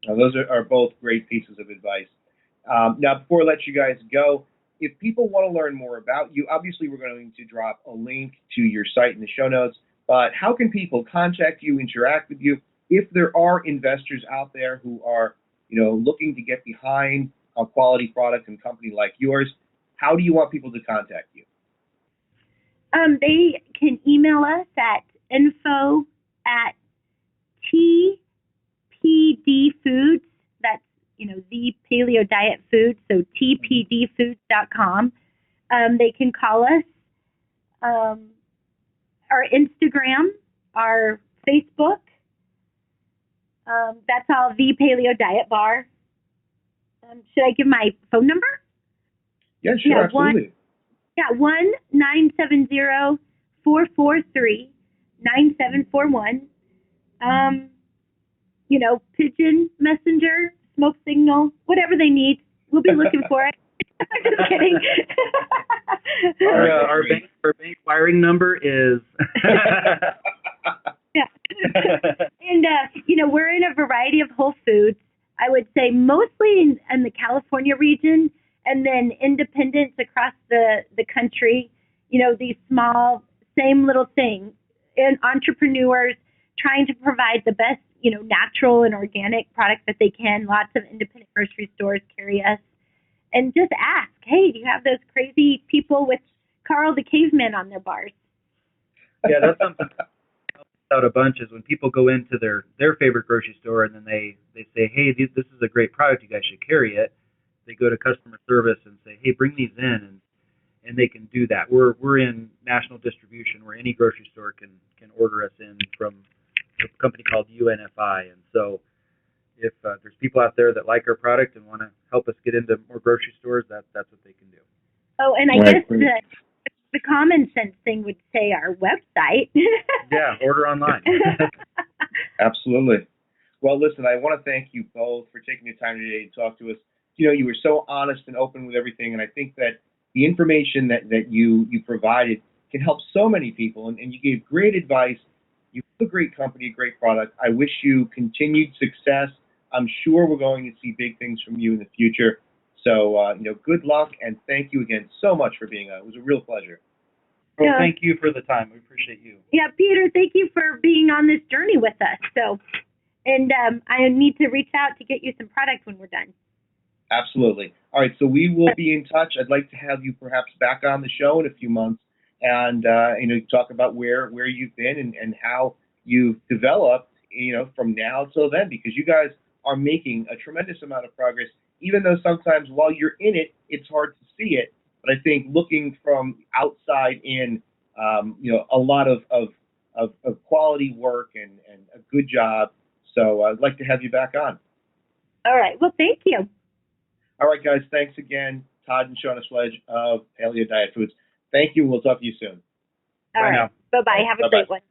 Now, those are both great pieces of advice. Now, before I let you guys go, if people want to learn more about you, obviously we're going to drop a link to your site in the show notes, but how can people contact you, interact with you, if there are investors out there who are, looking to get behind a quality product and company like yours? How do you want people to contact you? They can email us at info@tpdfoods. That's, the Paleo Diet Foods, so tpdfoods.com. They can call us, our Instagram, our Facebook. That's all the Paleo Diet Bar. Should I give my phone number? Yeah, sure, absolutely. 1-970-443-9741. Pigeon Messenger, smoke signal, whatever they need. We'll be looking for it. I'm just kidding. Our bank wiring number is. Yeah. And, we're in a variety of Whole Foods. I would say mostly in the California region, and then independents across the country, these small, same little thing, and entrepreneurs trying to provide the best, natural and organic product that they can. Lots of independent grocery stores carry us. And just ask, hey, do you have those crazy people with Carl the Caveman on their bars? Yeah, that's something out a bunch is when people go into their favorite grocery store and then they say, hey, this is a great product, you guys should carry it. They go to customer service and say, hey, bring these in, and they can do that. We're in national distribution where any grocery store can order us in from a company called UNFI. And so if there's people out there that like our product and want to help us get into more grocery stores, that's what they can do. Oh, and I guess the common sense thing would say our website. Yeah, order online. Absolutely. Well, listen, I want to thank you both for taking the time today to talk to us. You were so honest and open with everything, and I think that the information that you provided can help so many people, and you gave great advice. You have a great company, a great product. I wish you continued success. I'm sure we're going to see big things from you in the future. So, good luck, and thank you again so much for being on. It was a real pleasure. Well, thank you for the time. We appreciate you. Yeah, Peter, thank you for being on this journey with us. and I need to reach out to get you some product when we're done. Absolutely. All right, so we will be in touch. I'd like to have you perhaps back on the show in a few months and talk about where you've been and how you've developed, from now till then, because you guys are making a tremendous amount of progress, even though sometimes while you're in it, it's hard to see it. But I think looking from outside in, a lot of quality work and a good job. So I'd like to have you back on. All right. Well, thank you. All right, guys. Thanks again, Todd and Shauna Sledge of Paleo Diet Foods. Thank you. We'll talk to you soon. All right. Bye-bye. Have a great one.